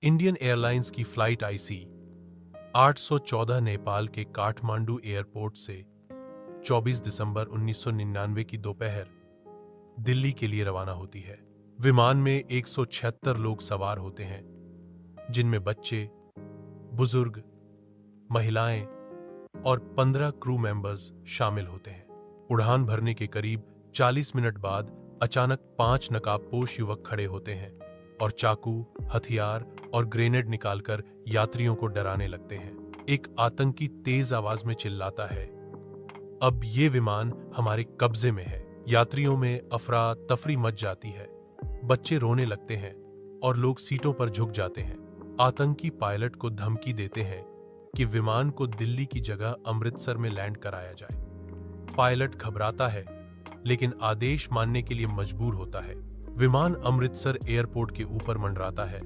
Indian airlines की flight IC 814 Nepal के Kathmandu airport से 24 दिसंबर 1999 की दोपहर दिल्ली के लिए रवाना होती है। विमान में 176 लोग सवार होते हैं, जिनमें बच्चे, बुजुर्ग, महिलाएं और 15 क्रू मेंबर्स शामिल होते हैं। उड़ान भरने के करीब 40 मिनट बाद अचानक 5 नकाबपोश युवक खड़े होते हैं और चाकू, हथियार और ग्रेनेड निकालकर यात्रियों को डराने लगते हैं। एक आतंकी तेज आवाज में चिल्लाता है, अब ये विमान हमारे कब्जे में है। यात्रियों में अफरा तफरी मच जाती है। बच्चे रोने लगते हैं और लोग सीटों पर झुक जाते हैं। आतंकी पायलट को धमकी देते हैं कि विमान को दिल्ली की जगह अमृतसर में लैंड कराया जाए। पायलट घबराता है, लेकिन आदेश मानने के लिए मजबूर होता है। विमान अमृतसर एयरपोर्ट के ऊपर मंडराता है,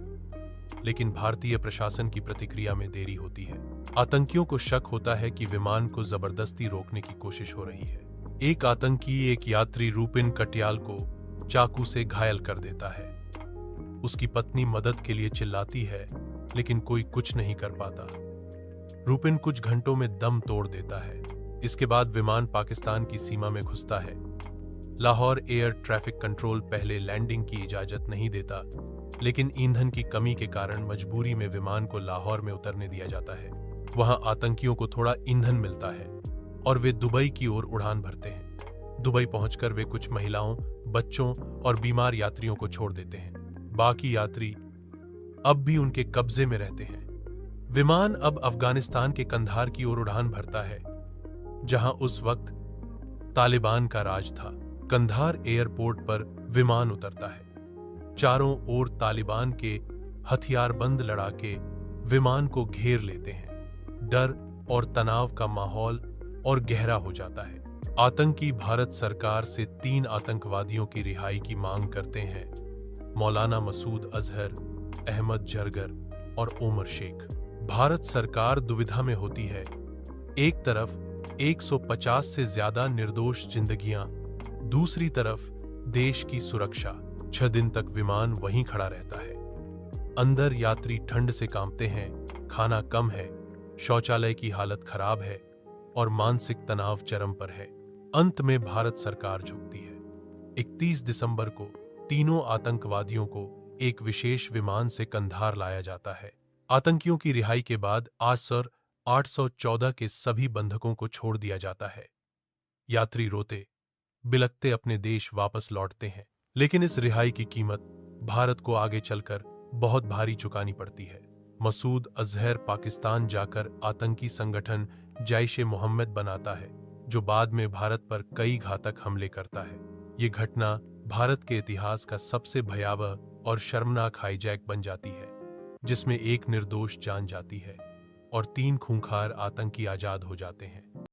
लेकिन भारतीय प्रशासन की प्रतिक्रिया में देरी होती है। आतंकियों को शक होता है कि विमान को जबरदस्ती रोकने की कोशिश हो रही है। एक आतंकी एक यात्री रूपिन कटियाल को चाकू से घायल कर देता है। उसकी पत्नी मदद के लिए चिल्लाती है, लेकिन कोई कुछ नहीं कर पाता। रूपिन कुछ घंटों में दम तोड़ देता है। इसके बाद विमान पाकिस्तान की सीमा में घुसता है। लाहौर एयर ट्रैफिक कंट्रोल पहले लैंडिंग की इजाजत नहीं देता, लेकिन ईंधन की कमी के कारण मजबूरी में विमान को लाहौर में उतरने दिया जाता है। वहां आतंकियों को थोड़ा ईंधन मिलता है और वे दुबई की ओर उड़ान भरते हैं। दुबई पहुंचकर वे कुछ महिलाओं, बच्चों और बीमार यात्रियों को छोड़ देते हैं। बाकी यात्री अब भी उनके कब्जे में रहते हैं। विमान अब अफगानिस्तान के कंधार की ओर उड़ान भरता है, जहां उस वक्त तालिबान का राज था। कंधार एयरपोर्ट पर विमान उतरता है। चारों ओर तालिबान के हथियारबंद लड़ाके विमान को घेर लेते हैं। डर और तनाव का माहौल और गहरा हो जाता है। आतंकी भारत सरकार से 3 आतंकवादियों की रिहाई की मांग करते हैं, मौलाना मसूद अजहर, अहमद जरगर और ओमर शेख। भारत सरकार दुविधा में होती है। एक तरफ 150 से ज्यादा निर्दोष जिंदगियां, दूसरी तरफ देश की सुरक्षा। 6 दिन तक विमान वहीं खड़ा रहता है। अंदर यात्री ठंड से कांपते हैं, खाना कम है, शौचालय की हालत खराब है और मानसिक तनाव चरम पर है। अंत में भारत सरकार झुकती है। 31 दिसंबर को तीनों आतंकवादियों को एक विशेष विमान से कंधार लाया जाता है। आतंकियों की रिहाई के बाद आसर 814 के सभी बंधकों को छोड़ दिया जाता है। यात्री रोते बिलखते अपने देश वापस लौटते हैं, लेकिन इस रिहाई की कीमत भारत को आगे चलकर बहुत भारी चुकानी पड़ती है। मसूद अजहर पाकिस्तान जाकर आतंकी संगठन जैश ए मोहम्मद बनाता है, जो बाद में भारत पर कई घातक हमले करता है। ये घटना भारत के इतिहास का सबसे भयावह और शर्मनाक हाईजैक बन जाती है, जिसमें एक निर्दोष जान जाती है और 3 खूंखार आतंकी आजाद हो जाते हैं।